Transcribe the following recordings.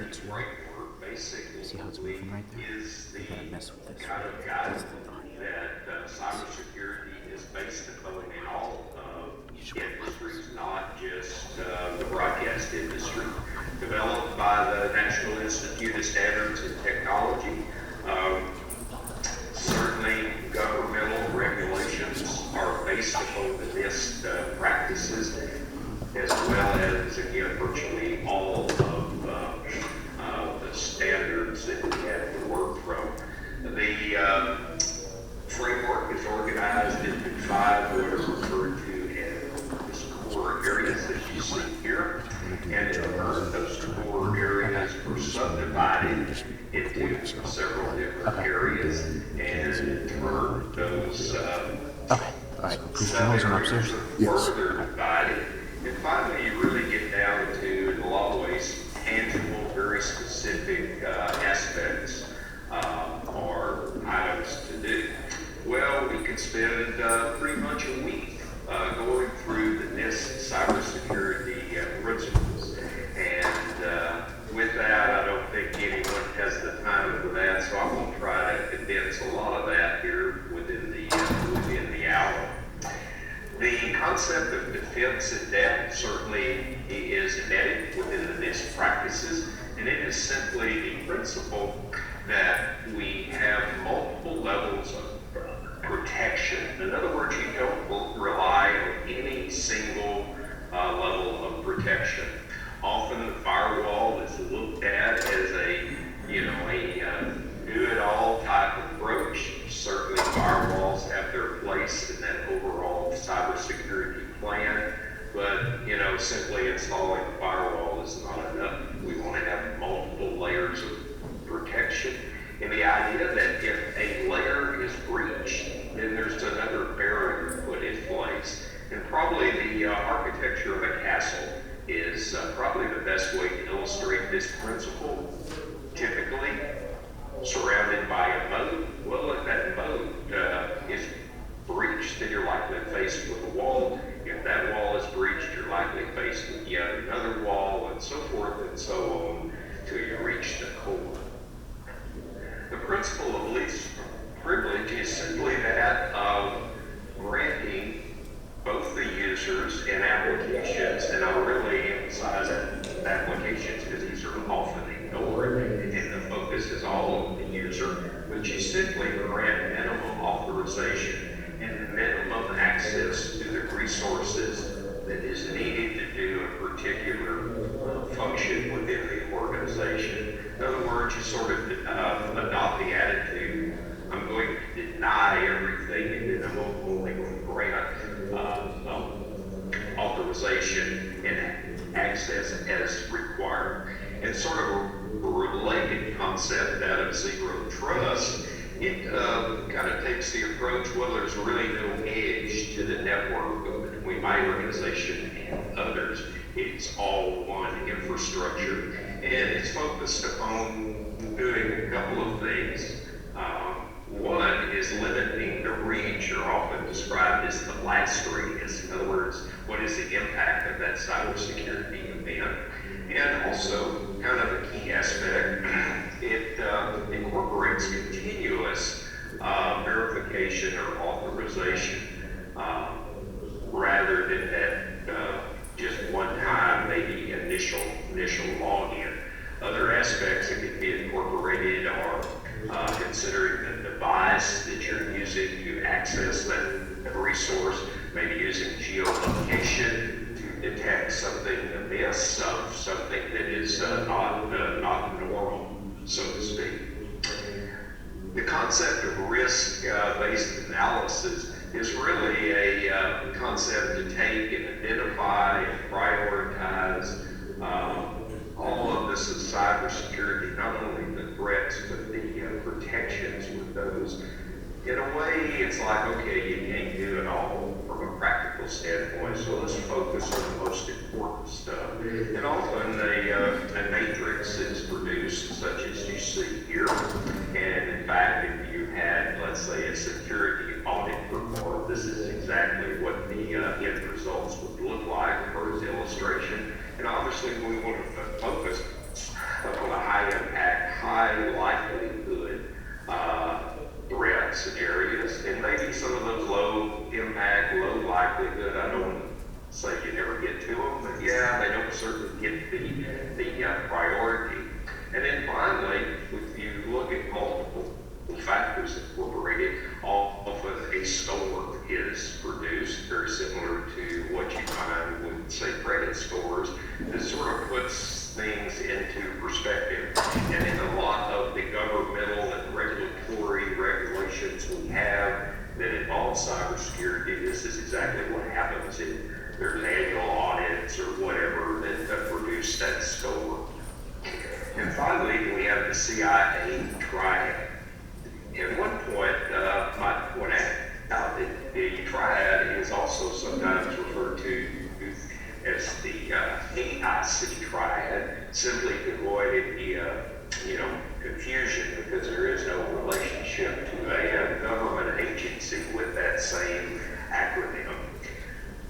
security framework basically See how it's moving right there? is the You gotta mess with this. kind of guidance that cybersecurity is based upon in all industries, not just the broadcast industry. Developed by the National Institute of Standards and Technology. Certainly, governmental regulations are based upon the NIST practices, as well as, again, virtually all of the standards that we have to work from. The framework is organized into 5 what are referred to as core areas that you see here. And in turn, those core areas are subdivided into several different areas. And in turn, those Sub-areas are further divided. And finally, you really get down to, in a lot of ways, tangible, very specific aspects or items to do. Well, we could spend pretty much a week going through the NIST cybersecurity principles. And with that, I don't think anyone has the time for that, so I'm going to try to condense a lot of that here within the hour. The concept of defense in depth certainly is embedded within the NIST practices, and it is simply the principle that we have multiple levels of protection. In other words, you don't rely on any single level of protection. Often the firewall is looked at as a do-it-all type approach. Certainly firewalls have their place in that overall cybersecurity plan, but simply installing the firewall is not enough. We want to have multiple layers of protection. And the idea that if a layer is breached, then there's another barrier put in place. And probably the architecture of a castle is probably the best way to illustrate this principle. Typically surrounded by a moat. Well, if that moat is breached, then you're likely faced with a wall. If that wall is breached, you're likely faced with yet another wall, and so forth and so on, till you reach the core. The principle of least privilege is simply that of granting both the users and applications, and I really emphasize applications because these are often ignored, and the focus is all on the user, but you simply grant minimum authorization and minimum access to the resources that is needed to do a particular function within the organization. In other words, you sort of adopt the attitude, I'm going to deny everything and then I'm only going to grant authorization and access as required. And sort of a related concept, that of zero trust, it kind of takes the approach, well, there's really no edge to the network between my organization and others. It's all one infrastructure. And it's focused upon doing a couple of things. One is limiting the reach, or often described as the blast radius. In other words, what is the impact of that cybersecurity event? And also, kind of a key aspect, it incorporates continuous verification or authorization rather than that just one time, maybe initial login. Other aspects that can be incorporated are considering the device that you're using to access that resource, maybe using geolocation to detect something amiss, something that is not normal, so to speak. The concept of risk-based analysis is really a concept to take and identify and prioritize all of this is cybersecurity, not only the threats, but the protections with those. In a way, it's like, okay, you can't do it all from a practical standpoint, so let's focus on the most important stuff. And often a matrix is produced, such as you see here. And in fact, if you had, let's say, a security audit report, this is exactly what the end results would look like for his illustration. And obviously, we want to focus on scores. This sort of puts things into perspective. And in a lot of the governmental and regulatory regulations we have that involve cybersecurity, this is exactly what happens. There's annual audits or whatever that produce that score. And finally, we have the Cia Triad. At one point, might point out that the triad is also sometimes referred to as the AIC Triad, simply to avoid any confusion, because there is no relationship to a government agency with that same acronym.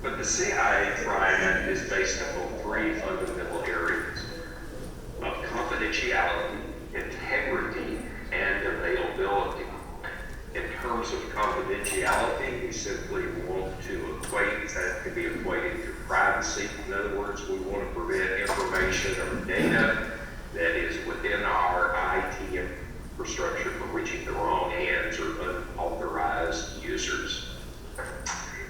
But the Cia Triad is based upon three fundamental areas of confidentiality, integrity, and availability. In terms of confidentiality, we simply want to equate that to be equated to privacy. In other words, we want to prevent information or data that is within our IT infrastructure from reaching the wrong hands or unauthorized users.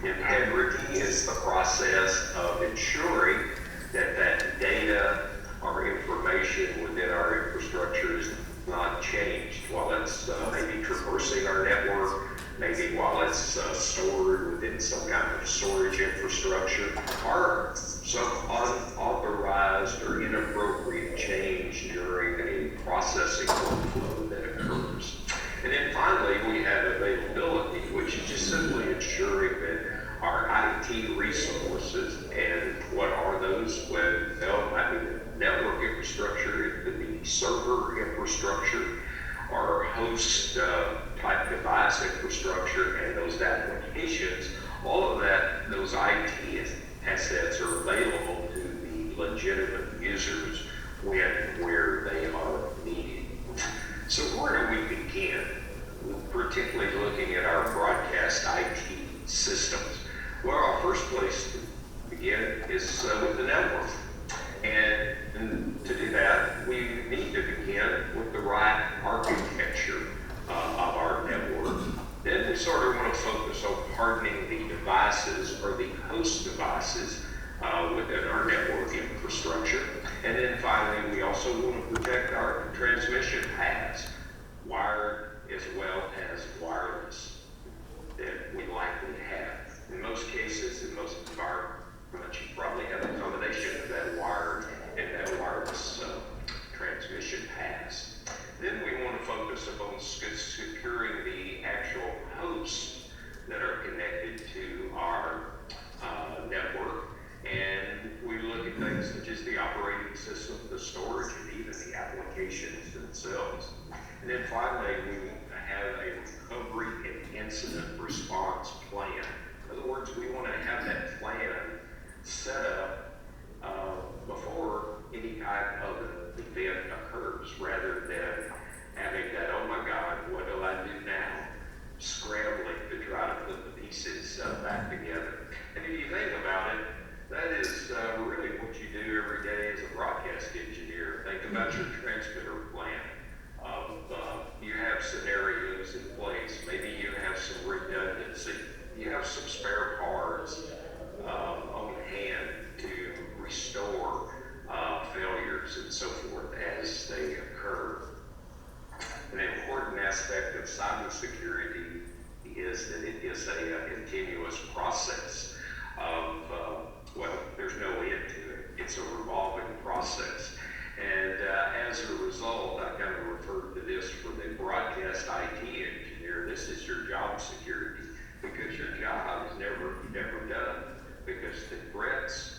Integrity is the process of ensuring that data or information within our infrastructure is not changed while it's maybe traversing our network, maybe while it's stored within some kind of storage infrastructure, or some unauthorized or inappropriate change during a processing workflow that occurs. And then finally, we have availability, which is just simply ensuring that our IT resources, and what are those? Well, it might be network infrastructure, it could be server infrastructure, or host type device infrastructure, and those applications, all of that, those IT assets are available to the legitimate users when and where they are needed. So where do we begin? Particularly looking at our broadcast IT systems. Well, our first place to begin is with the network. And to do that, we need to begin with the right architecture of our network. Then we sort of want to focus on hardening the devices or the host devices within our network infrastructure. And then finally, we also want to protect our transmission paths, wired as well as wireless, that we likely have. In most cases, in most environments, you probably have a combination of that wired and that wireless transmission paths. Then we want to focus upon securing the actual hosts that are connected to our network. And we look at things such as the operating system, the storage, and even the applications themselves. And then finally, we have a recovery and incident response plan. In other words, we want to have that plan set up before any kind of event occurs, rather than having that, oh my God, what do I do now? Scrambling to try to put the pieces back together. And if you think about it, that is really what you do every day as a broadcast engineer. Think about your transmitter plan. You have scenarios in place. Maybe you have some redundancy. You have some spare parts on hand to restore failures and so forth as they occur. An important aspect of cybersecurity is that it is a continuous process of, there's no end to it. It's a revolving process. And as a result, I kind of referred to this for the broadcast IT engineer. This is your job security, because your job is never done, because the threats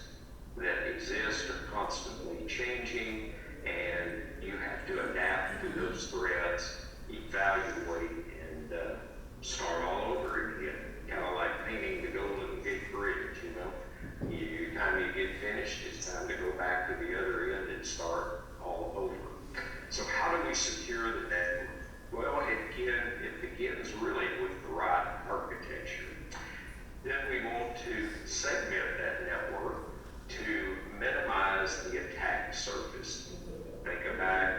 that exist are constantly changing, and you have to adapt to those threats, evaluate, and start all over again. Kind of like painting the Golden Gate Bridge, you know. Time you get finished, it's time to go back to the other end and start all over. So how do we secure the network? Well, it begins really with the right architecture. Then we want to segment that network to minimize the attack surface. Think about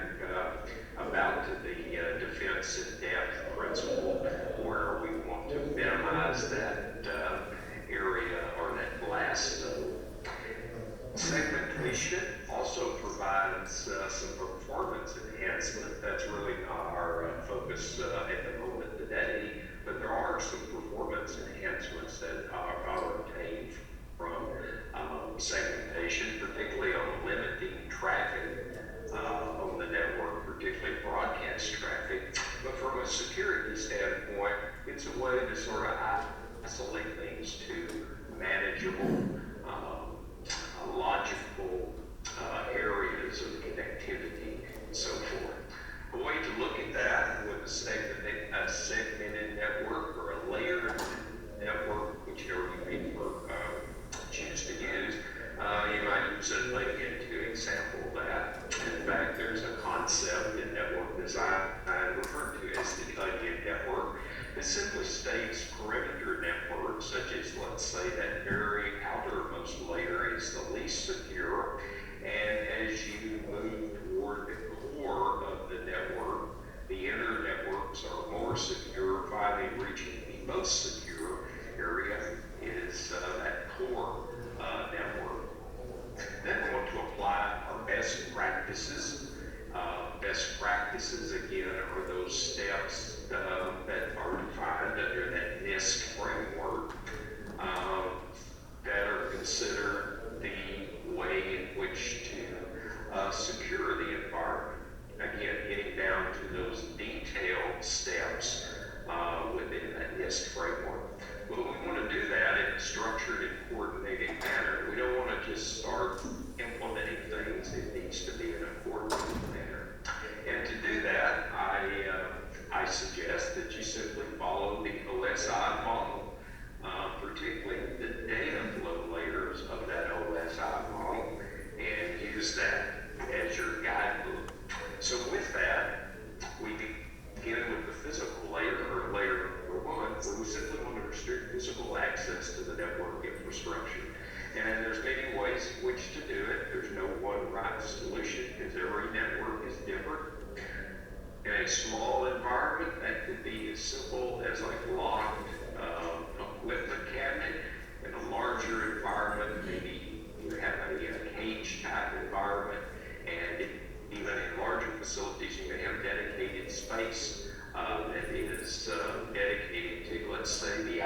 the defense in depth principle, where we want to minimize that area or that blast zone. Segment enhancements that are obtained from segmentation, particularly on limiting traffic on the network, particularly broadcast traffic. But from a security standpoint, it's a way to sort of isolate things to manageable, logical areas of connectivity and so forth. A way to look at that with a segmented network or a layered network, whichever you may choose to use, you might use a link to example that. In fact, there's a concept in network design referred to as the onion network that simply states perimeter networks, such as, let's say, that very outermost layer is the least secure, and as you move toward the core of the network, the inner networks are more secure. Finally, reaching the most secure area is that core network. Then we want to apply our best practices. Best practices, again, are those steps that are defined under that NIST framework that are considered the way in which to secure the environment. Again, getting down to those detailed steps within that NIST framework. But we want to do that in a structured and coordinated manner. We don't want to just start implementing things. It needs to be in a coordinated manner. And to do that, I suggest that you simply follow the OSI model, particularly the data flow layers of that OSI model, and use that as your guidebook. So with that, we begin with the physical layer, or layer number one, where we simply want to restrict physical access to the network infrastructure. And there's many ways in which to do it. There's no one right solution because every network is different. In a small environment, that could be as simple as like locked equipment cabinet. In a larger environment, maybe you have a cage type environment, and even in larger facilities, you may have dedicated space that is dedicated to, let's say, the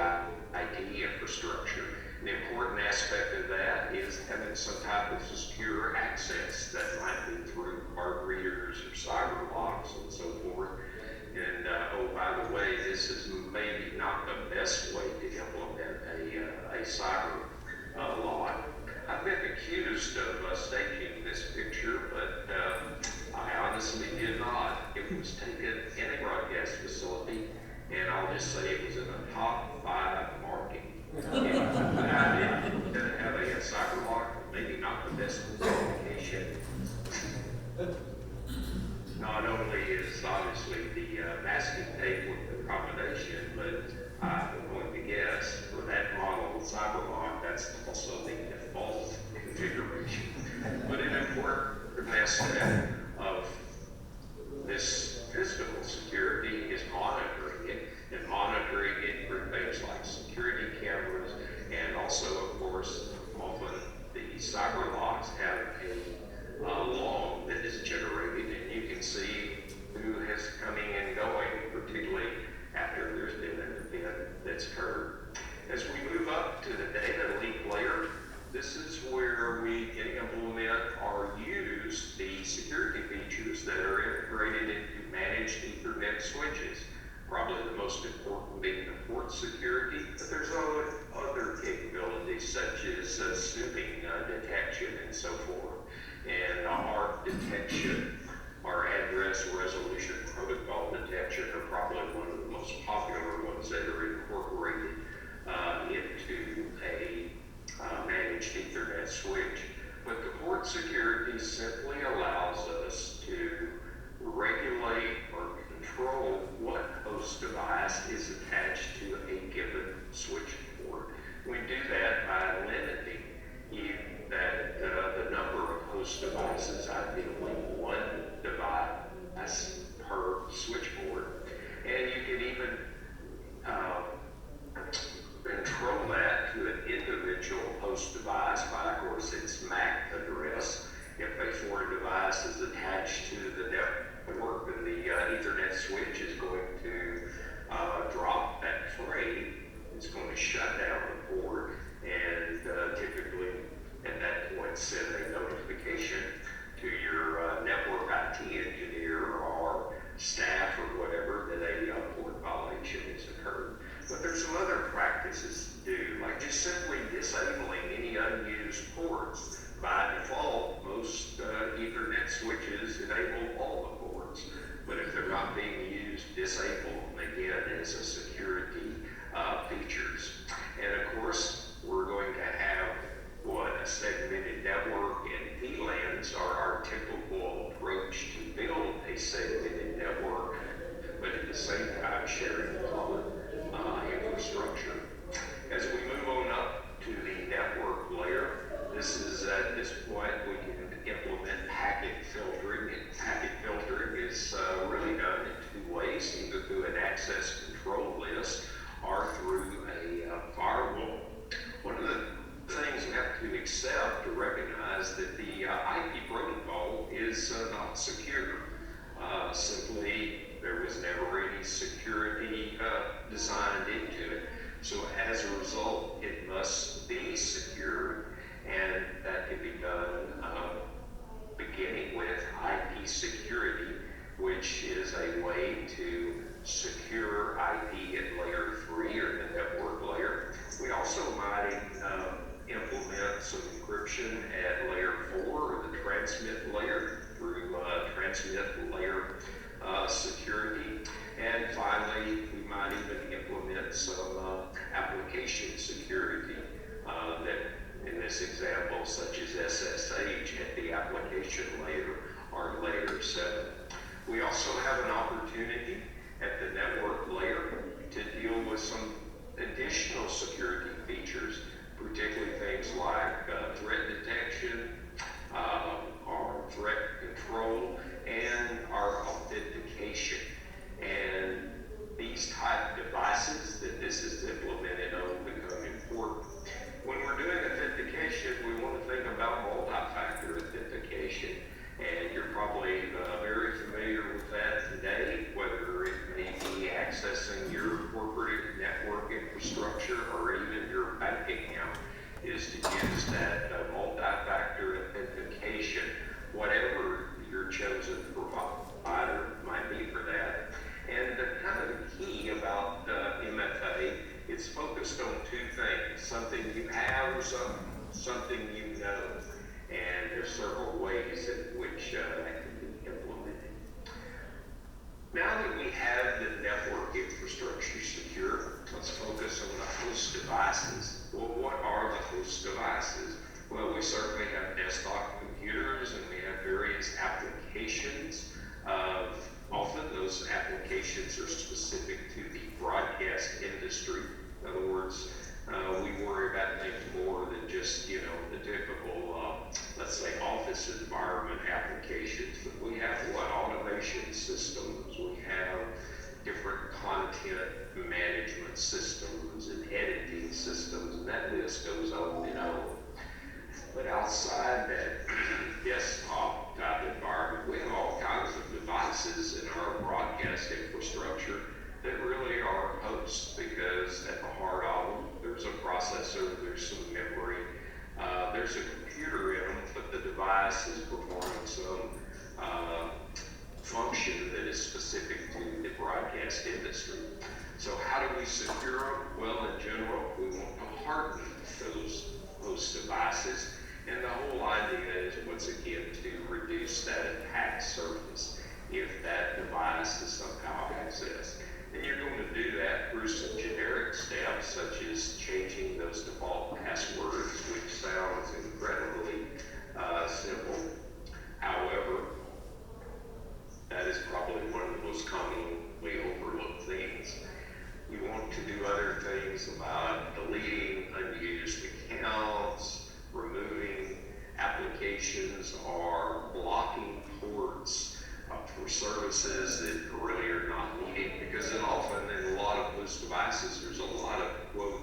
IT infrastructure. The important aspect of that is having some type of secure access that might be through card readers or cyber locks and so forth. And oh, by the way, this is maybe not the best way to implement a cyber lock. I've been accused of staging this picture, but I honestly did not. It was taken in a broadcast facility, and I'll just say it was in the top 5 marking. I didn't have a cyber lock, maybe not the best communication. Not only is obviously the masking tape with the combination, but I'm going to guess for that model cyber lock, that's also the default configuration. But an important aspect of this physical security is monitoring it, and monitoring it through things like security cameras, and also, of course, often the cyber locks have a log that is generated, and you can see who is coming and going, particularly after there's been an event that's occurred. As we move up to the data link layer, this is where we can implement or use the security features that are integrated into managed Ethernet switches. Probably the most important being the port security, but there's other capabilities such as snooping detection and so forth. And our detection, our address resolution protocol detection are probably one of the most popular ones that are incorporated into a managed Ethernet switch. But the port security simply allows us to regulate or control what host device is attached to a given switch port. We do that by limiting the number of host devices, ideally one device per switch port. And you can even control that to an individual host device by, of course, its MAC address. If a foreign device is attached to the network, then the Ethernet switch is going to drop that frame. It's going to shut being used, disable them again as a security features. And of course, we're going to have a segmented network, and VLANs are our typical approach to build a segmented network, but at the same time sharing common infrastructure. As we move on up to the network layer, this is at this point we can implement packet filtering, and packet filtering is really done in two ways, either through an access control list or through a firewall. One of the things we have to accept to recognize that the IP protocol is not secure. Simply, there was never any security designed into it. So as a result, it must be secure, and that can be done beginning with IP security, which is a way to secure IP at layer 3 or the network layer. We also might implement some encryption at layer 4 or the transmit layer through transmit layer security. And finally, we might even implement some application security that, in this example, such as SSH at the application layer or layer 7. We also have an opportunity at the network layer to deal with some additional security features, particularly things like threat detection, our threat control, and our authentication. And these type devices that this is implemented on become important. When we're doing authentication, we want to think about multi-factor authentication, and you're probably very familiar with that today, whether it may be accessing your corporate network infrastructure or even your bank account, is to use that multi-factor authentication, whatever your chosen provider might be for that. And the kind of the key about MFA, it's focused on two things: something you have or something you know. And there's several ways in which that can be implemented. Now that we have the network infrastructure secure, let's focus on the host devices. Well, what are the host devices? Well, we certainly have desktop computers, and we have various applications. Often those applications are specific to the broadcast industry. In other words, we worry about things more than just, the typical, let's say, office environment applications. But we have automation systems, we have different content management systems and editing systems, and that list goes on and on. But outside that desktop type environment, we have all kinds of devices in our broadcast infrastructure that really are hosts, because at the heart of them, there's a processor, there's some memory, there's a computer in them, but the device is performing some function that is specific to the broadcast industry. So how do we secure them? Well, in general, we want to harden those host devices. And the whole idea is, once again, to reduce that attack surface if that device is somehow accessed. And you're going to do that through some generic steps, such as changing those default passwords, which sounds incredibly simple. However, that is probably one of the most commonly overlooked things. You want to do other things about deleting unused accounts, removing applications, or blocking ports for services that really are not needed, because often in a lot of those devices there's a lot of quote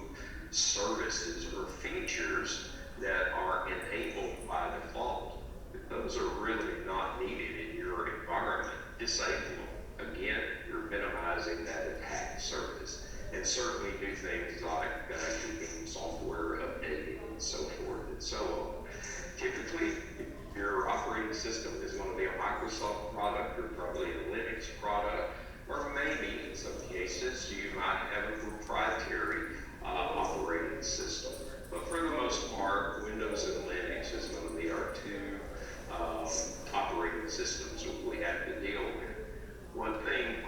services or features that are enabled by default. If those are really not needed in your environment, disable them. Again, you're minimizing that attack surface. And certainly do things like keeping software updated and so forth and so on. Typically, your operating system is going to be a Microsoft product or probably a Linux product, or maybe in some cases you might have a proprietary operating system. But for the most part, Windows and Linux is going to be our two operating systems that we have to deal with. One thing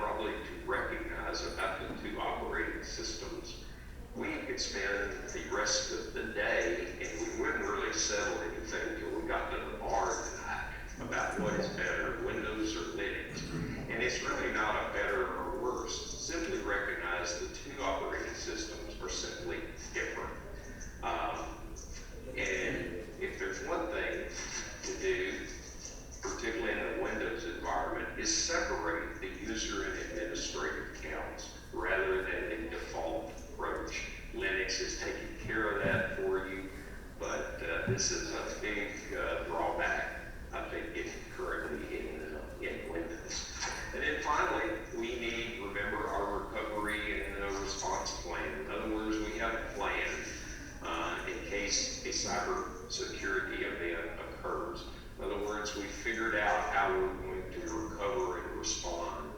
cybersecurity event occurs. In other words, we figured out how we're going to recover and respond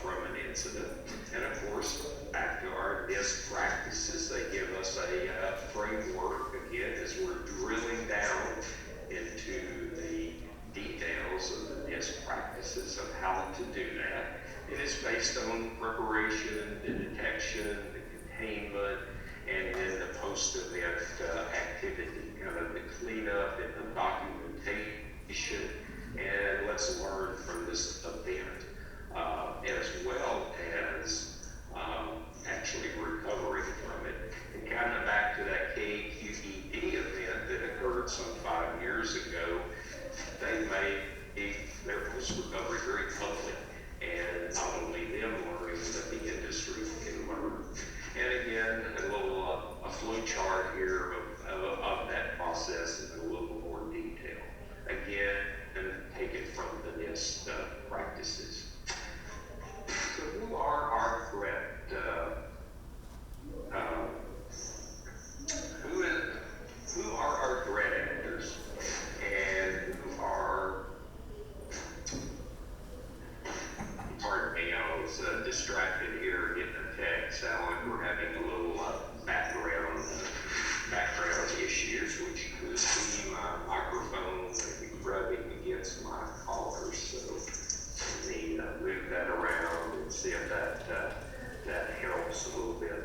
from an incident. And of course, back to our NIST practices, they give us a framework again as we're drilling down into the details of the NIST practices of how to do that. It is based on preparation, the detection, the containment, and then the post-event activity, kind of the cleanup and the documentation, and let's learn from this event, as well as actually recovering from it. And kind of back to that KQED event that occurred some 5 years ago, they made their post-recovery very public, and not only them learning, but the industry can learn. And again, a flow chart here of that process in a little more detail. Again, and take it from the NIST practices. So who are our threat? Who are our threat actors? And who are, pardon me, I was distracted here getting a text. Sound like we're having a little background issues, which could be my microphone maybe rubbing against my collar. So let me move that around and see if that helps a little bit.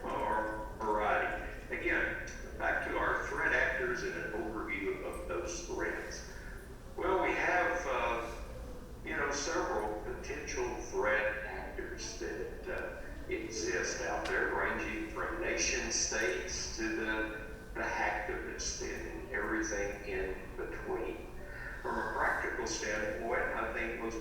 All righty. Again, back to our threat actors and an overview of those threats. Well, we have several potential threat actors that exist out there, ranging from nation states to the hacktivists and everything in between. From a practical standpoint, I think most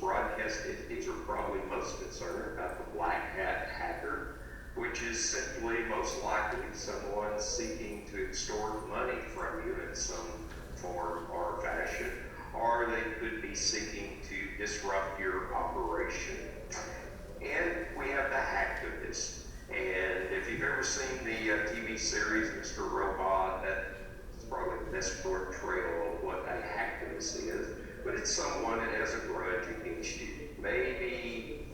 broadcast entities are probably most concerned about the black hat hacker, which is simply most likely someone seeking to extort money from you in some form or fashion, or they could be seeking to disrupt your operation. And we have the hacktivist. And if you've ever seen the TV series Mr. Robot, that's probably the best portrayal of what a hacktivist is. But it's someone that has a grudge against you. Maybe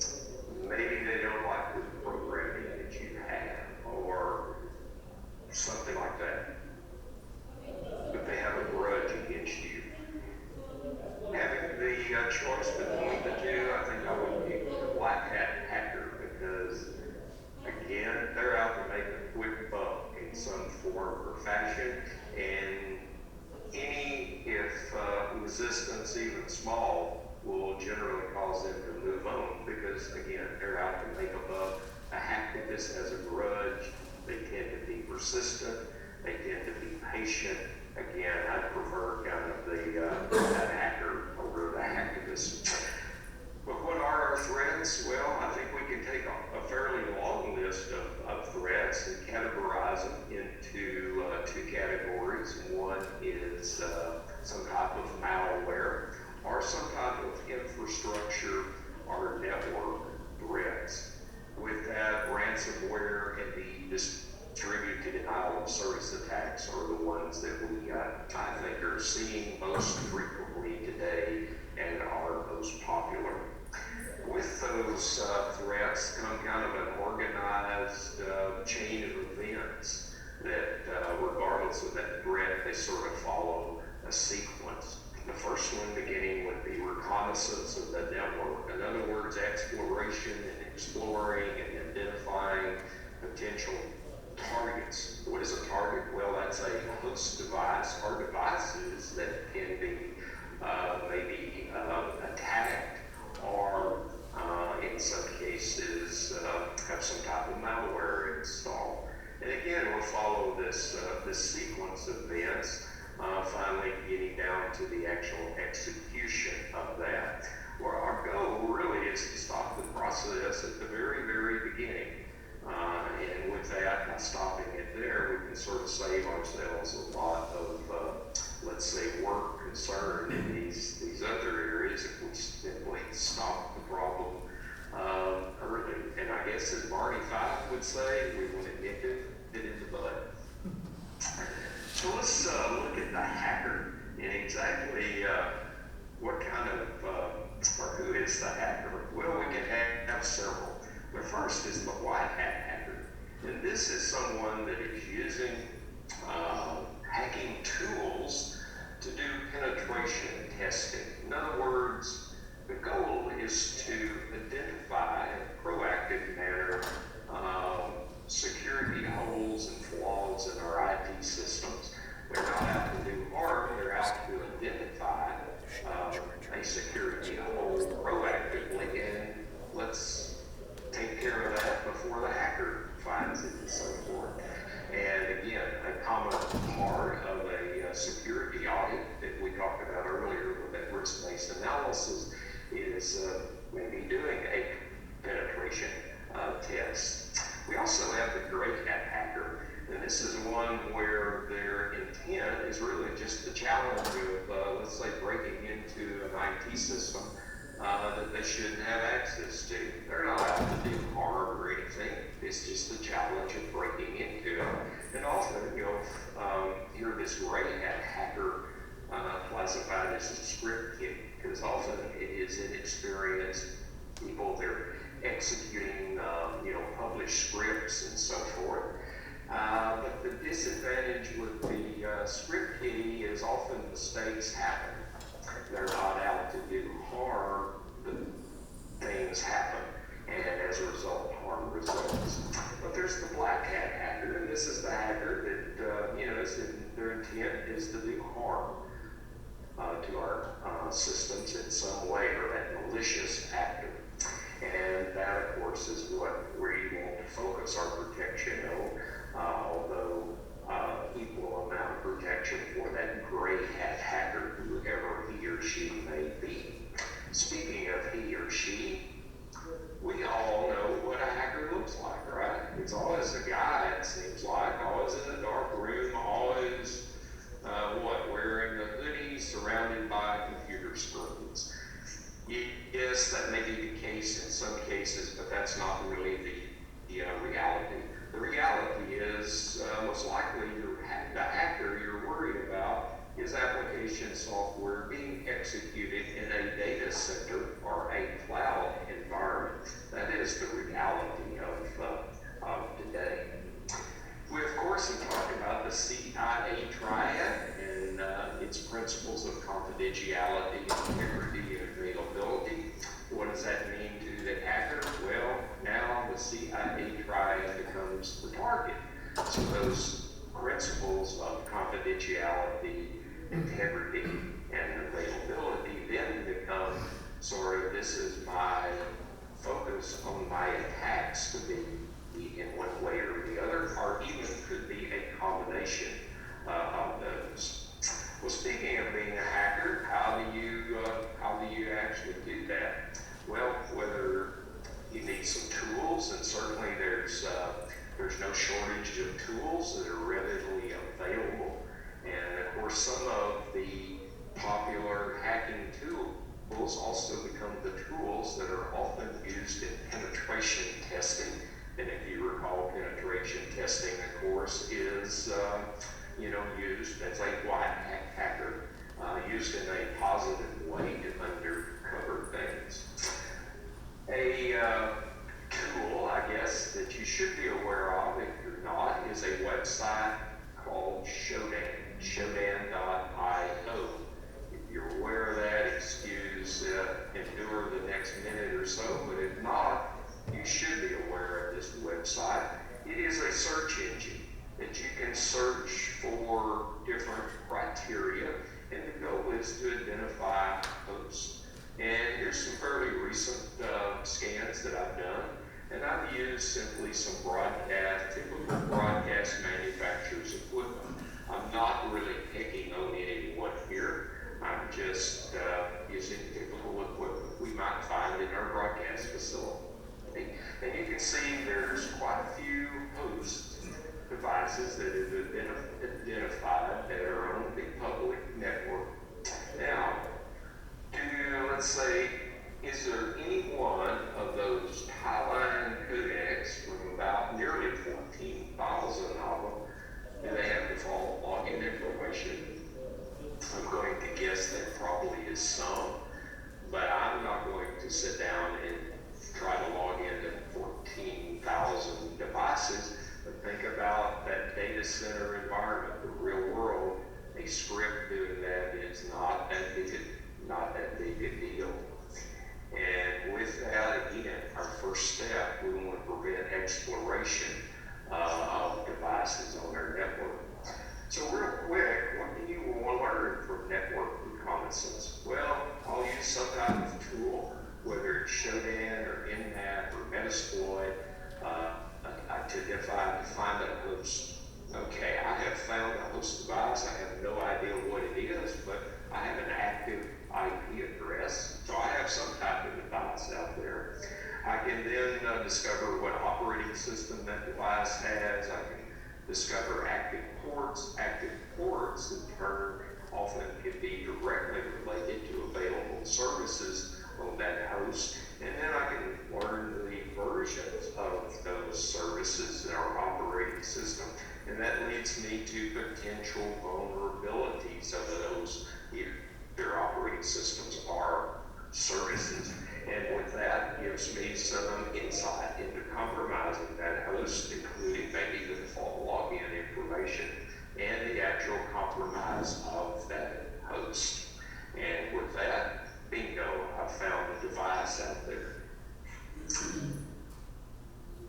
they don't like the programming that you have, or something like that. But they have a grudge against you. Having the choice between the two, I think I would pick the black hat hacker, because again, they're out to make a quick buck in some form or fashion, and if resistance, even small, will generally cause them to move on, because again, they're out to make a buck. A hacktivist has a grudge. They tend to be persistent. They tend to be patient. Again, I prefer kind of the hacker over the hacktivist. But what are our threats? Well, I think we can take a fairly long list of threats and categorize them into two categories. One is some type of malware or some type of infrastructure or network threats. With that, ransomware and the distributed denial of service attacks are the ones that we, I think, are seeing most frequently today and are most popular. With those threats come kind of an organized chain of events that, regardless of that threat, they sort of follow a sequence. The first one beginning with the reconnaissance of the network. In other words, exploration and exploring and identifying potential targets. What is a target? Well, that's a host device or devices that can be maybe attacked, or in some cases have some type of malware installed. And again, we'll follow this sequence of events, finally getting down to the actual execution of that. Where our goal really is to stop the process at the very, very beginning. And with that, by stopping it there, we can sort of save ourselves a lot of hacker, and exactly what kind of, or who is the hacker? Well, we can have several. The first is the white hat hacker, and this is someone that is using hacking tools to do penetration testing. In other words, the goal is to identify in a proactive manner security holes and flaws in our IT systems. They're not out to do harm, they're out to identify a security hole proactively, and let's take care of that before the hacker finds it and so forth. And again, a common part of a security audit that we talked about earlier with that risk-based analysis is maybe doing a penetration test. We also have the gray hat hacker, and this is one where their intent is really just the challenge of, let's say, breaking into an IT system that they shouldn't have access to. They're not out to do harm or anything. It's just the challenge of breaking into it. And often you'll hear this gray hat hacker classified as a script kick, because often it is inexperienced people. They're executing, published scripts and so forth. But the disadvantage with the script kiddie is often mistakes happen. They're not out to do harm, but things happen, and as a result, harm results. But there's the black hat hacker, and this is the hacker that, their intent is to do harm to our systems in some way, or that malicious actor. And that, of course, is where you want to focus our protection on, although equal amount of protection for that gray hat hacker, whoever he or she may be. Speaking of he or she, we all know what a hacker looks like, right? It's always a guy, it seems like, always in a dark room, always, wearing a hoodie surrounded by computer screens. Yes, that may be the case in some cases, but that's not really the reality. The reality is, most likely the hacker you're worried about is application software being executed in a data center or a cloud environment. That is the reality of today. We, of course, have talked about the Cia Triad and its principles of confidentiality, integrity, and availability. What does that mean to the hacker? Well, now the Cia Triad becomes the target. So those principles of confidentiality, integrity, and availability then become sort of, this is my focus on my attacks to be in one way or the other, or even could be a combination of those. Well, speaking of being a hacker, how do you actually do that? Well, whether you need some tools, and certainly there's no shortage of tools that are readily available. And of course, some of the popular hacking tools also become the tools that are often used in penetration testing. And if you recall, penetration testing, of course, is used as a white hat hacker, used in a positive way to undercover things. A tool, I guess, that you should be aware of, if you're not, is a website called Shodan.io. If you're aware of that, endure the next minute or so, but if not, you should be aware of this website. It is a search engine that you can search for different criteria, and the goal is to identify hosts. And here's some fairly recent scans that I've done, and I've used simply some typical broadcast manufacturers' equipment. I'm not really picking on anyone here. I'm just using typical equipment we might find in our broadcast facility. And you can see there's quite a few host devices that have been identified that are on the public network. Now, let's say, is there any one of those high-line codecs from about nearly 14,000 of them, do they have default login information? is some, but I'm not going to sit down and try to log into 14,000 devices. But think about that data center environment, the real world. A script doing that is not that big a deal. And with that, again, our first step, we want to prevent exploration of devices on our network. So real quick, what do you want to learn from network reconnaissance? Well, I'll use some type of tool, whether it's Shodan or Nmap or Metasploit, to find a host. Okay, I have found a host device. I have no idea what it is, but I have an active IP address, so I have some type of device out there. I can then discover what operating system that device has. I can discover active ports. Active ports, in turn, often can be directly related to available services on that host. And then I can learn the versions of those services in our operating system. And that leads me to potential vulnerabilities of those, either operating systems or services. And with that, gives me some insight into compromising that host, including maybe the default login information and the actual compromise of that host. And with that, bingo, I found a device out there.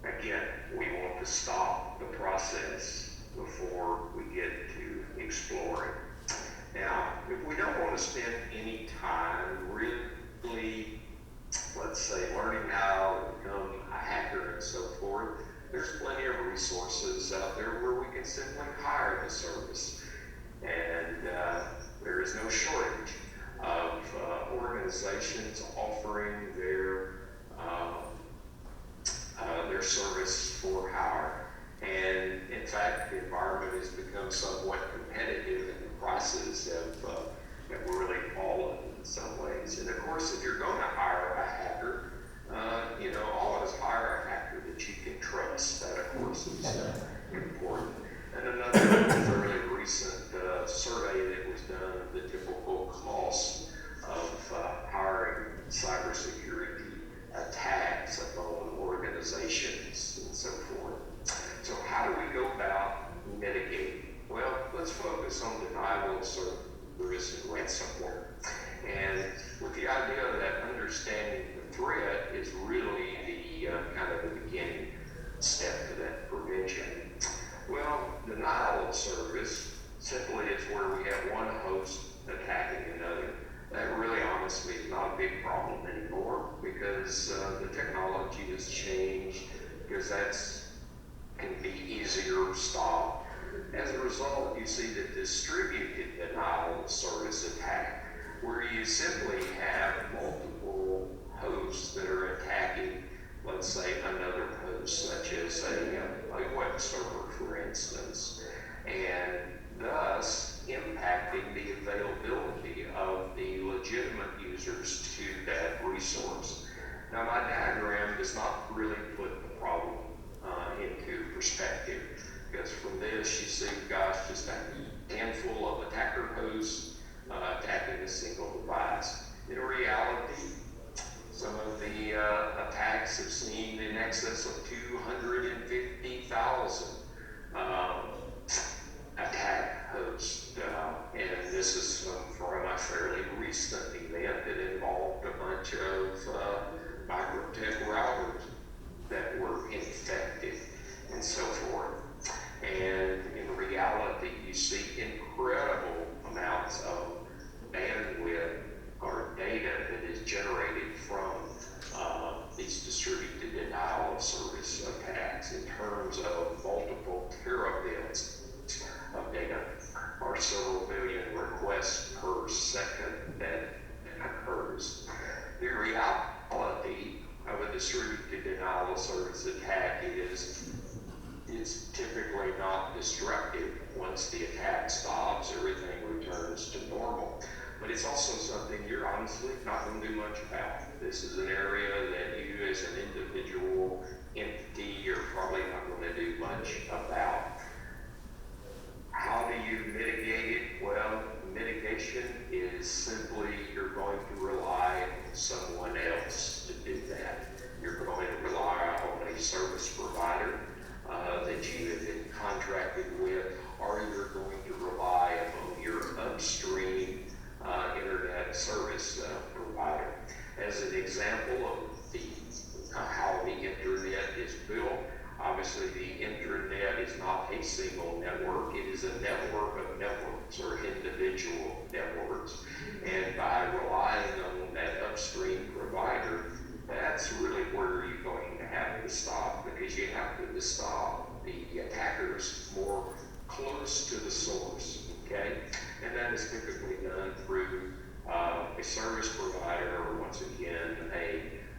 Again, we want to stop the process before we get to exploring. Now, if we don't want to spend any time really, let's say, learning how to become a hacker and so forth, there's plenty of resources out there where we can simply hire the service. And there is no shortage of organizations offering their service for hire. And in fact, the environment has become somewhat competitive and the prices have really fallen in some ways. And of course, if you're going to hire a hacker, always hire a hacker that you can trust. That, of course, is important. And another fairly recent survey that was done of the typical cost of hiring cybersecurity attacks upon organizations and so forth. So how do we go about mitigating? Well, let's focus on denial of service and ransomware. And with the idea that understanding the threat is really the kind of the beginning step to that prevention. Well, denial of service simply is where we have one host attacking another. That really honestly is not a big problem anymore because the technology has changed, because that's can be easier stopped. As a result, you see the distributed denial of service attack, where you simply have multiple hosts that are attacking, let's say, another host, such as a web server, for instance, and thus impacting the availability of the legitimate users to that resource. Now, my diagram does not really put the problem into perspective, because from this you see, gosh, just a handful of attacker hosts attacking a single device. In reality, some of the attacks have seen in excess of 250,000 attack hosts, and this is from a fairly recent event that involved a bunch of microtech routers that were infected and so forth. And in reality, you see incredible amounts of bandwidth or data that is generated from these distributed denial of service attacks in terms of multiple terabits of data, or several billion requests per second that occurs. The reality of a distributed denial of service attack is it's typically not destructive. Once the attack stops, everything returns to normal. But it's also something you're honestly not going to do much about. This is an area that you as an individual entity are probably not going to do much about. How do you mitigate it? Well, mitigation is simply you're going someone else to do that. You're going to rely on a service provider that you have been contracted with, or you're going to rely on your upstream internet service provider. As an example of the how the internet is built, obviously the internet is not a single network. It is a network of networks or individual networks. And by relying on that upstream provider, that's really where you're going to have to stop, because you have to stop the attackers more close to the source, okay? And that is typically done through a service provider, or once again,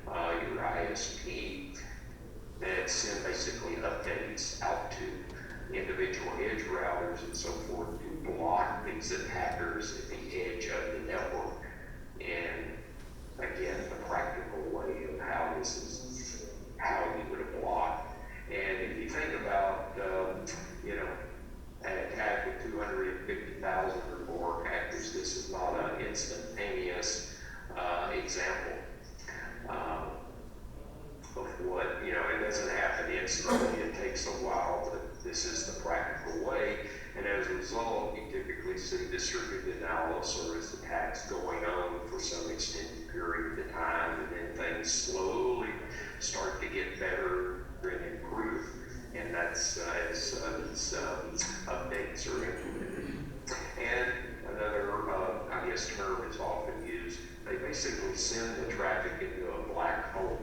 your ISP that send basically updates out to individual edge routers and so forth to block these attackers at the edge of the network. And again, the practical way of how this is, how you would block. And if you think about, an attack with 250,000 or more actors, this is not an instantaneous example of what, it doesn't happen instantly, it takes a while, but this is the practical way. And as a result, you typically see distributed denial of service attacks going on for some extended period of time, and then things slowly start to get better and improve. And that's as these updates are implemented. And another, term is often used. They basically send the traffic into a black hole,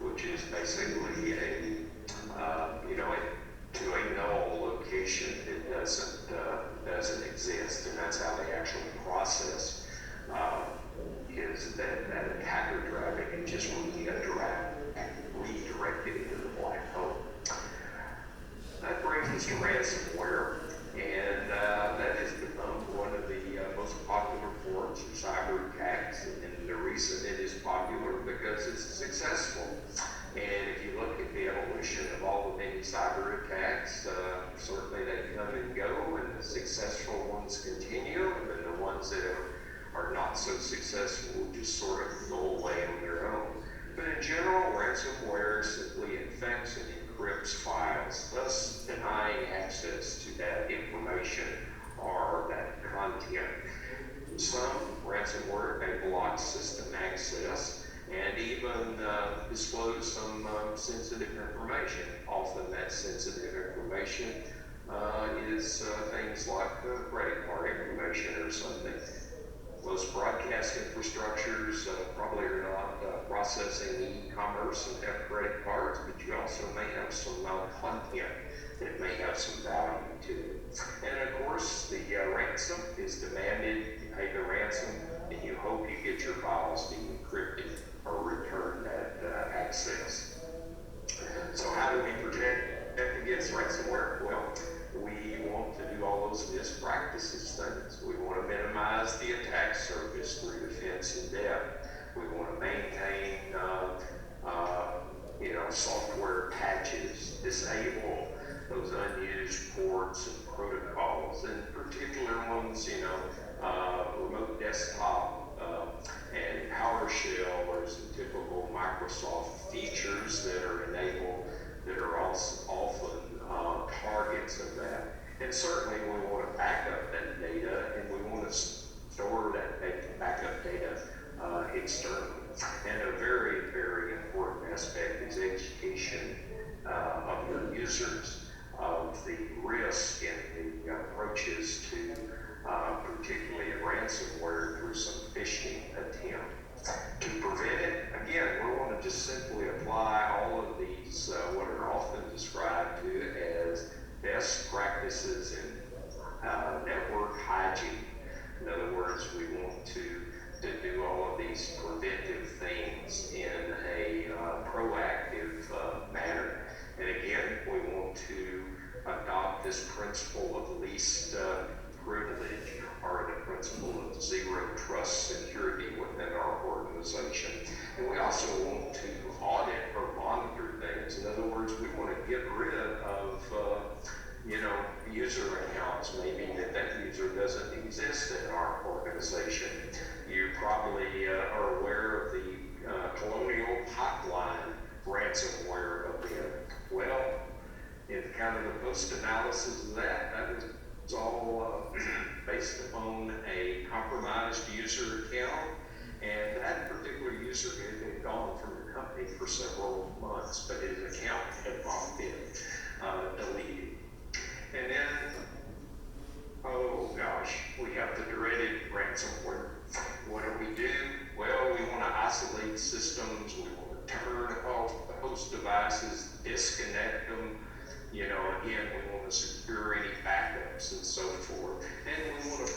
which is basically to a null location that doesn't exist, and that's how they actually process is that attacker traffic and just redirect it into the black hole. That brings us to ransomware, and that has become one of the most popular forms of cyber attacks. And the reason it is popular because it's successful. And if you look at the evolution of all the many cyber attacks, certainly they come and go, and the successful ones continue, and then the ones that are not so successful just sort of go away on their own. But in general, ransomware simply infects and encrypts files, thus denying access to that information or that content. Some ransomware may block system access and even disclose some sensitive information. Often that sensitive information is things like credit card information or something. Most broadcast infrastructures probably are not processing e-commerce and have credit cards, but you also may have some content that may have some value to it. And of course, the ransom is demanded. You pay the ransom, and you hope you get your files decrypted or return that access. So how do we protect against ransomware? Well, we want to do all those best practices things. We want to minimize the attack surface through defense in depth. We want to maintain, software patches, disable those unused ports and protocols, and particular ones, remote desktop and PowerShell are some typical Microsoft features that are enabled that are also often targets of that. And certainly we want to back up that data, and we want to store that backup data externally. And a very, very important aspect is education of your users of the risk and the approaches to particularly ransomware through some phishing attempt. To prevent it, again, we want to just simply apply all of these, what are often described to as best practices in network hygiene. In other words, we want to do all of these preventive things in a proactive manner. And again, we want to adopt this principle of least privilege, or the principle of zero trust security within our organization. And we also want to audit or monitor things. In other words, we want to get rid of user accounts, maybe that user doesn't exist in our organization. You probably are aware of the user account, and that particular user had been gone from the company for several months, but his account had not been deleted. And then, oh gosh, we have the dreaded ransomware. What do? Well, we want to isolate systems, we want to turn off the host devices, disconnect them. You know, again, we want to secure any backups and so forth. And we want to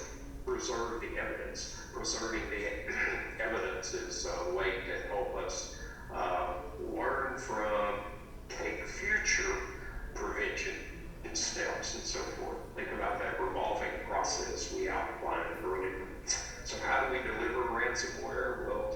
preserve the evidence. Preserving the evidence is a way to help us learn from, take future prevention steps and so forth. Think about that revolving process we outlined earlier. So how do we deliver ransomware? Well,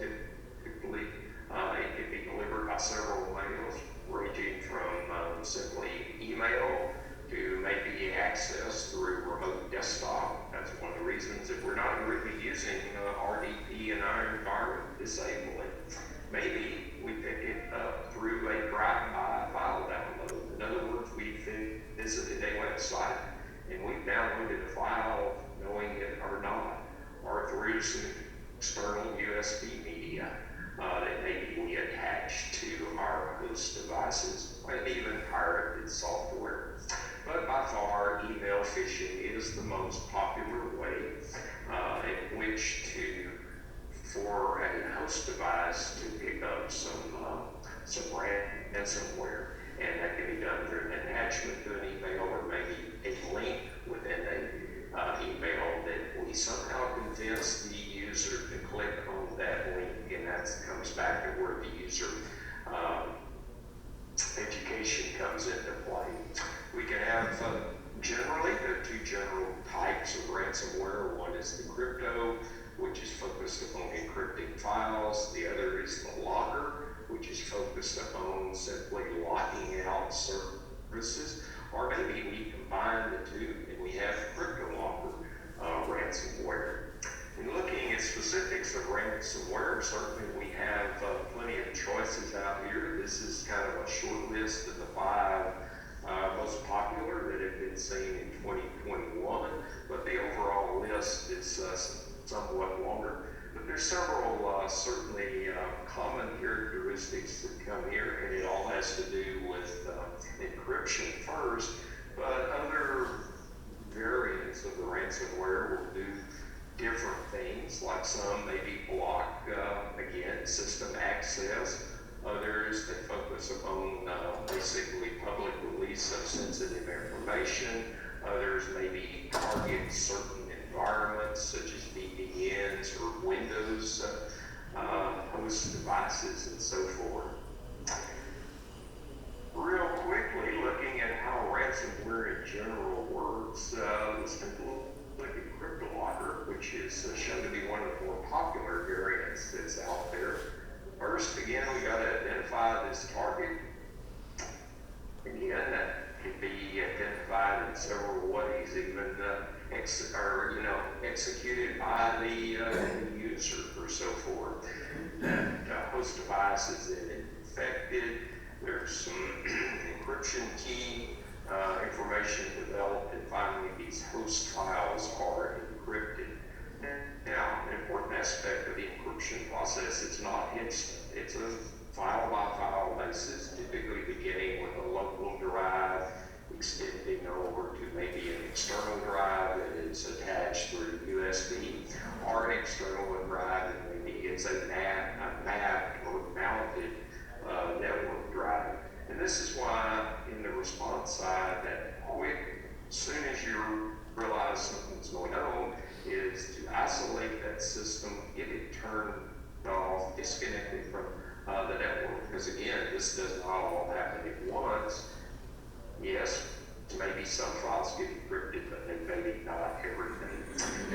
typically it can be delivered by several ways, ranging from simply email to maybe access through remote desktop. That's one of the reasons if we're not really using RDP in our environment, disable it. Maybe we pick it up through a drive-by file download. In other words, we visited a website and we downloaded a file, knowing it or not, or through some external USB media that maybe we attach to our host devices, and even pirated software. But by far, email phishing is the most popular way in which for a host device to pick up some ransomware. And that can be done through an attachment to an email or maybe a link within an email that we somehow convince the user to click on that link, and that comes back to where the user education comes into play. We can have generally, there are two general types of ransomware. One is the crypto, which is focused upon encrypting files. The other is the logger, which is focused upon simply locking out services. Or maybe we combine the two and we have crypto locker ransomware. In looking at specifics of ransomware, certainly we have plenty of choices out here. This is kind of a short list of the 5 most popular that have been seen in 2021, but the overall list is somewhat longer. But there's several certainly common characteristics that come here, and it all has to do with encryption first, but other variants of the ransomware will do different things, like some maybe block, again, system access. Others that focus upon basically public release of sensitive information. Others maybe target certain environments such as VPNs or Windows host devices and so forth. Real quickly, looking at how ransomware in general works, let's take a look at CryptoLocker, which is shown to be one of the more popular variants that's out there. First, again, we got to identify this target. Again, that can be identified in several ways, even executed by the user or so forth. That host device is then infected. There's some encryption key information developed, and finally these host files are encrypted. Now, an important aspect of the encryption process, it's not instant. It's a file-by-file basis, typically beginning with a local drive, extending over to maybe an external drive that is attached through USB, or an external drive that maybe it's a mapped or mounted network drive. And this is why in the response side, that quick, as soon as you realize something's going on, is to isolate that system, get it turned off, disconnected from the network. Because again, this does not all happen at once. Yes, maybe some files get encrypted, but they maybe not everything.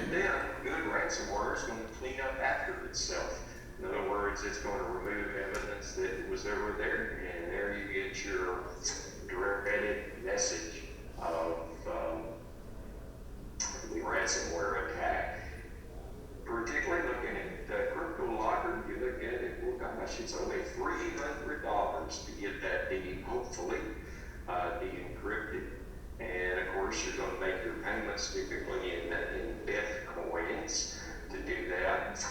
And then good ransomware is going to clean up after itself. In other words, it's going to remove evidence that was ever there, and there you get your dreaded message of the ransomware attack. Particularly looking at CryptoLocker, you look at it, well, gosh, it's only $300 to get that hopefully de-encrypted. And of course, you're going to make your payments typically in Bitcoins to do that.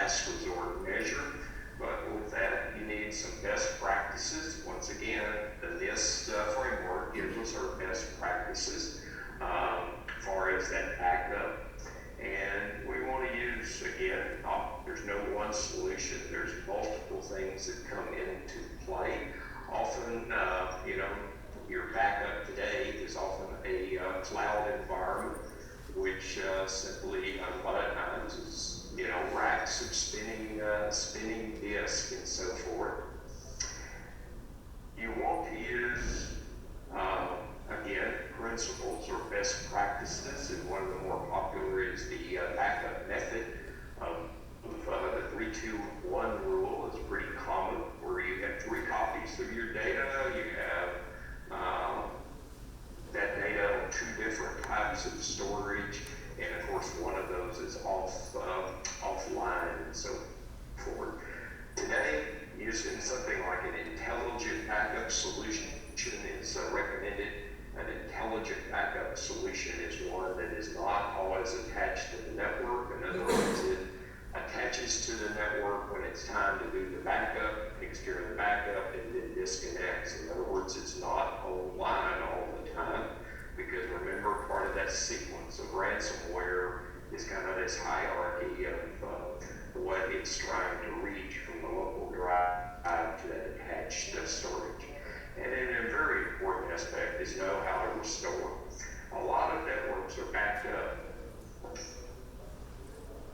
last resort measure. But with that, you need some best practices. Once again, the NIST framework gives us our best practices as far as that backup. And we want to use, again, there's no one solution. There's multiple things that come into play. Often, your backup today is often a cloud environment, which simply, a lot of times, is racks of spinning disk and so forth. You want to use, again, principles or best practices, and one of the more popular is the backup method of the 3-2-1 rule is pretty common, where you have 3 copies of your data. You have that data on 2 different types of storage, and of course one of those is offline and so forth. Today, using something like an intelligent backup solution is recommended. An intelligent backup solution is one that is not always attached to the network. In other words, it attaches to the network when it's time to do the backup, takes care of the backup, and then disconnects. In other words, it's not online all the time, because remember, part of that sequence of ransomware is kind of this hierarchy of what it's trying to reach from the local drive to that attached storage. And then a very important aspect is know how to restore. A lot of networks are backed up.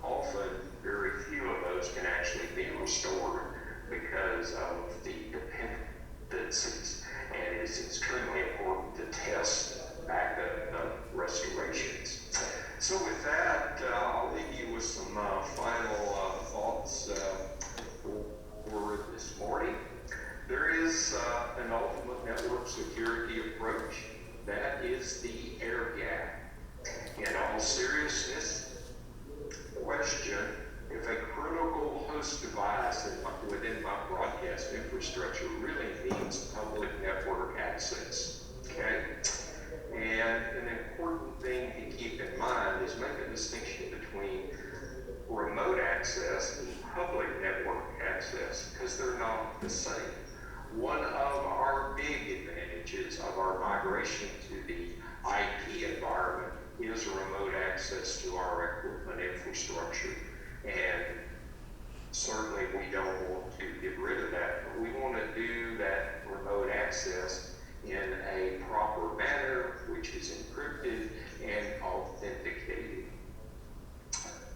Often, very few of those can actually be restored because of the dependencies. And it's extremely important to test backup restorations. So with that, I'll leave you with some final thoughts for this morning. There is an ultimate network security approach. That is the air gap. In all seriousness, question if a critical host device within my broadcast infrastructure really needs public network access. Okay? And an important thing to keep in mind is make a distinction between remote access and public network access, because they're not the same. One of our big advantages of our migration to the IP environment is remote access to our equipment infrastructure. And certainly we don't want to get rid of that, but we want to do that remote access in a proper manner, which is encrypted and authenticated.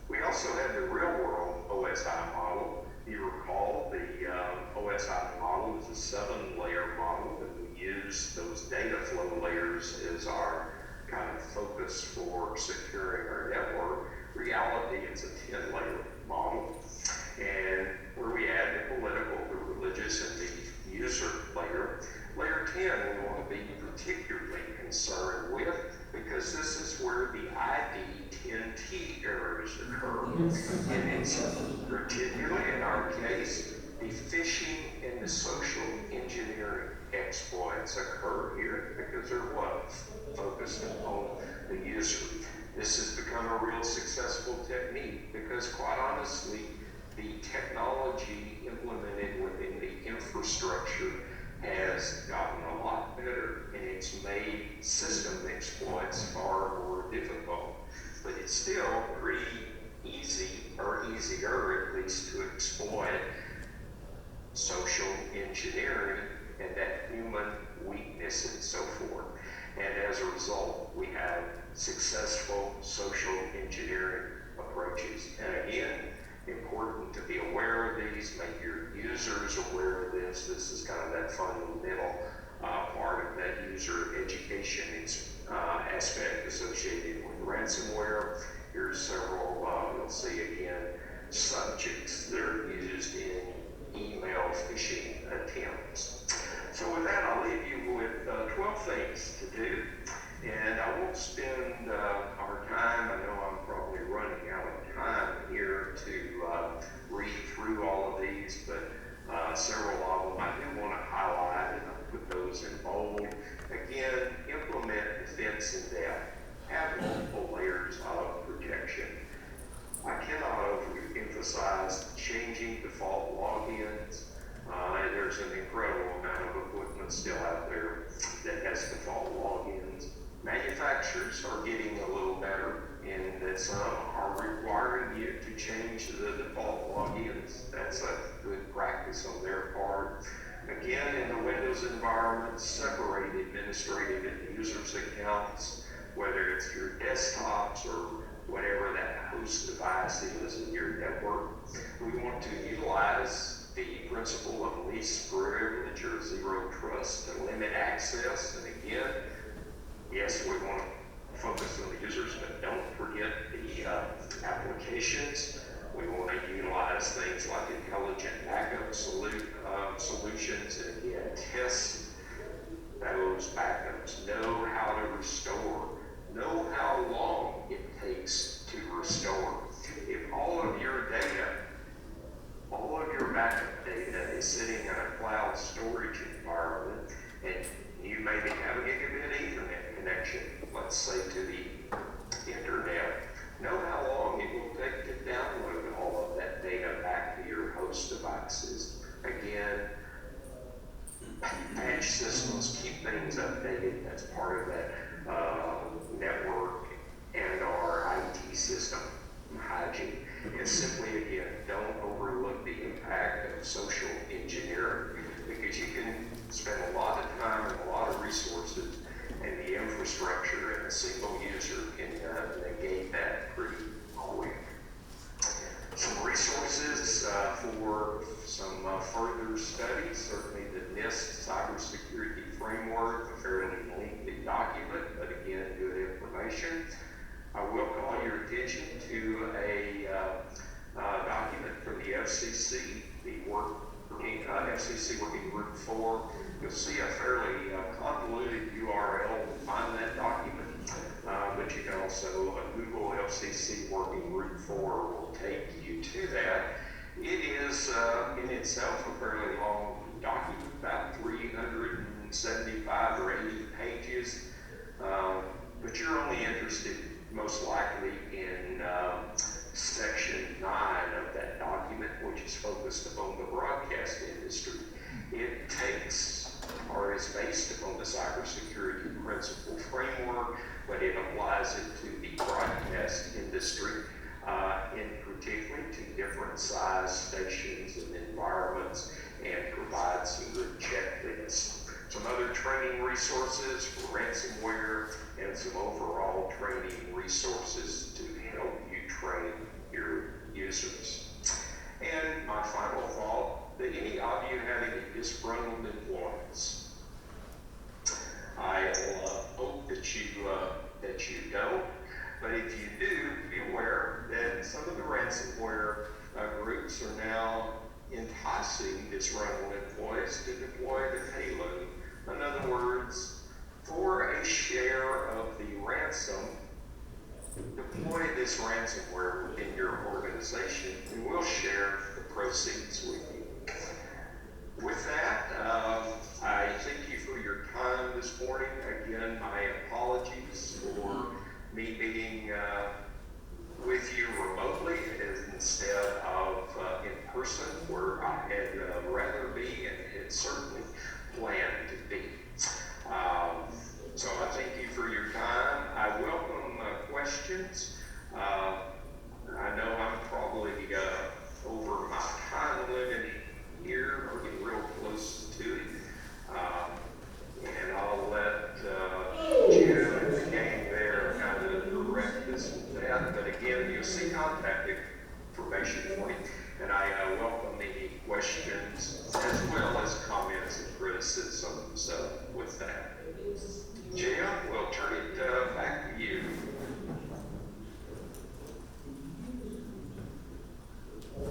We also have the real world OSI model. You recall the OSI model is a 7-layer model, and we use those data flow layers as our kind of focus for securing our network. Reality, it's a 10-layer model, and where we add the political, the religious, and the user layer. Layer 10 we want to be particularly concerned with, because this is where the ID10T errors occur. And it's particularly in our case, the phishing and the social engineering exploits occur here, because they're what? Focused on the user. This has become a real successful technique, because quite honestly, the technology implemented within the infrastructure has gotten a lot better, and it's made system exploits far more difficult. But it's still pretty easy, or easier at least, to exploit social engineering and that human weakness and so forth. And as a result, we have successful social engineering approaches. And again, important to be aware of these, make your users aware of this. This is kind of that fundamental part of that user education aspect associated with ransomware. Here's several, you'll see again, subjects that are used in email phishing attempts. So with that, I'll leave you with 12 things to do. And I won't spend our time, I know I'm probably running out of time here to read through all of these, but several of them I do want to highlight, and I'll put those in bold. Again, implement defense in depth. Have multiple layers of protection. I cannot size changing default logins. And there's an incredible amount of equipment still out there that has default logins. Manufacturers are getting a little better in that some are requiring you to change the default logins. That's a good practice on their part. Again, in the Windows environment, separate administrative and users accounts, whether it's your desktops or whatever that host device is in your network. We want to utilize the principle of least privilege or zero trust to limit access. And again, yes, we want to focus on the users, but don't forget the applications. We want to utilize things like intelligent backup solutions, and again, test those backups. Know how to restore. Know how long it takes to restore. If all of your data, all of your backup data is sitting in a cloud storage environment, and you maybe have a gigabit Ethernet connection, let's say to the internet, know how long it will take to download all of that data back to your host devices. Again, patch systems, keep things updated. That's part of that network and our IT system hygiene. And simply, again, don't overlook the impact of social engineering, because you can spend a lot of time and a lot of resources, and the infrastructure and a single user can negate that pretty quick. Some resources for some further studies, certainly the NIST Cybersecurity Framework, a fairly lengthy document, but again, good information. I will call your attention to a document from the FCC, FCC Working Group 4. You'll see a fairly convoluted URL to find that document, but you can also Google FCC Working Group 4 will take you to that. It is in itself a fairly long document, about 375 or 80 pages, but you're only interested most likely in section 9 of that document, which is focused upon the broadcast industry. It takes or is based upon the cybersecurity principle framework, but it applies it to the broadcast industry, in particular to different size stations and environments, and provides some good checklists. Some other training resources for ransomware, and some overall training resources to help you train your users. And my final thought, that any of you having a disgruntled employees, I hope that you don't, but if you do, be aware that some of the ransomware groups are now enticing disgruntled employees to deploy the payload. In other words, for a share of the ransom, deploy this ransomware within your organization, and we'll share the proceeds with you. With that, I thank you for your time this morning. Again, my apologies for me being with you remotely instead of in person, where I had rather be and had certainly planned to be. So I thank you for your time. I welcome questions. I know I'm probably over my time limit here, or getting real close to it. And I'll let Jim and the gang there kind of direct this with that. But again, you'll see contact information for me. And I welcome any questions as well as comments and criticisms with that. Jim, we'll turn it back to you.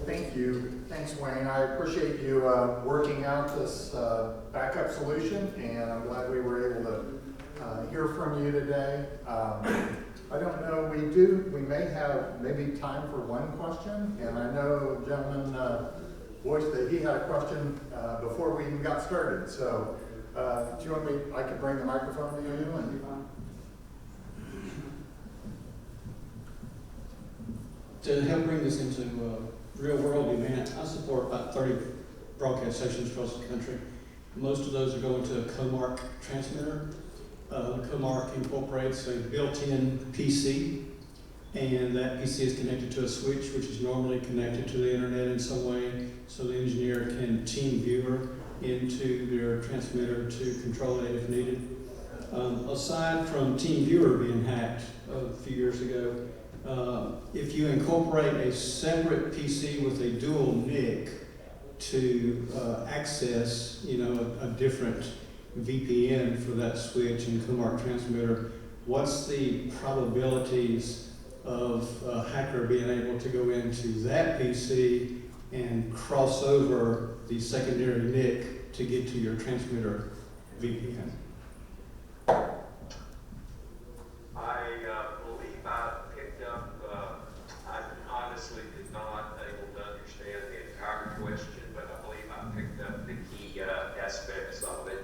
Thank you. Thanks, Wayne. I appreciate you working out this backup solution, and I'm glad we were able to hear from you today. I don't know, we may have maybe time for one question, and I know a gentleman voiced that he had a question before we even got started. So do you want me, I could bring the microphone to you and to help bring this into real world demand. I support about 30 broadcast stations across the country. Most of those are going to a Comark transmitter. Comark incorporates a built-in PC, and that PC is connected to a switch, which is normally connected to the internet in some way, so the engineer can team viewer into their transmitter to control it if needed. Aside from team viewer being hacked a few years ago, if you incorporate a separate PC with a dual NIC to access, a different VPN for that switch and Comark transmitter, what's the probabilities of a hacker being able to go into that PC and cross over the secondary NIC to get to your transmitter VPN? I believe I picked up, I honestly did not able to understand the entire question, but I believe I picked up the key aspects of it.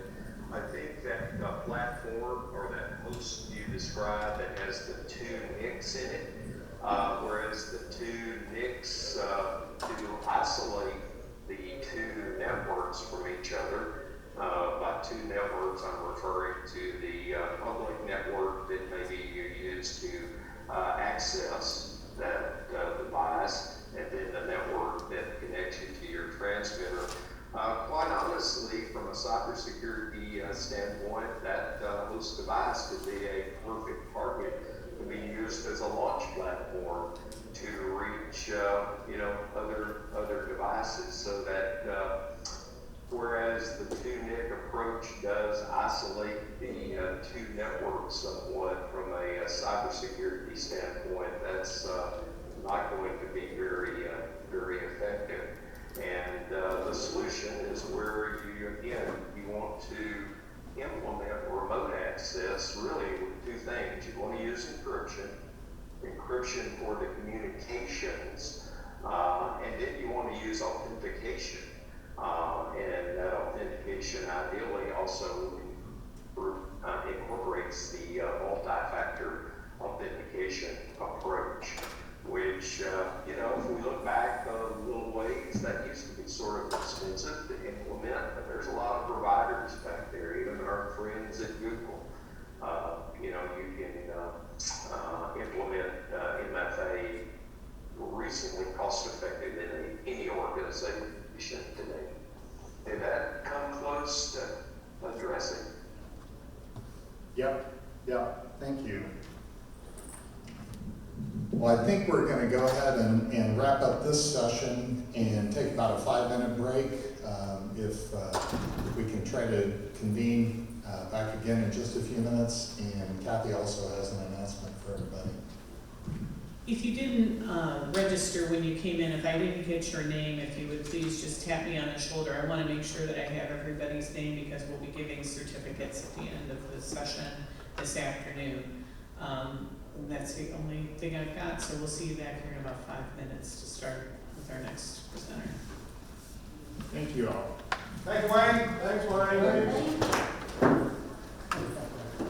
I think that the platform or that host you described that has the two NICs in it, whereas the two NICs to isolate the two networks from each other. By two networks, I'm referring to the public network that maybe you use to access that device, and then the network that connects you to your transmitter. Quite honestly, from a cybersecurity standpoint, that host device could be a perfect target to be used as a launch platform to reach, other devices, so that whereas the two NIC approach does isolate the two networks somewhat from a cybersecurity standpoint, that's not going to be very effective. And the solution is where you want to implement remote access really with two things. You want to use encryption for the communications, and then you want to use authentication. And that authentication ideally also incorporates the multi-factor authentication approach, which, if we look back a little ways, that used to be sort of expensive to implement, but there's a lot of providers back there, even our friends at Google. You can implement MFA reasonably cost-effective in any organization today. Did that come close to addressing? Yep, thank you. Well, I think we're going to go ahead and wrap up this session and take about a 5-minute break. If we can try to convene back again in just a few minutes, and Kathy also has an announcement for everybody. If you didn't register when you came in, if I didn't get your name, if you would please just tap me on the shoulder. I want to make sure that I have everybody's name, because we'll be giving certificates at the end of the session this afternoon. And that's the only thing I've got, so we'll see you back here in about 5 minutes to start with our next presenter. Thank you all. Thanks, Wayne. Thanks, Wayne.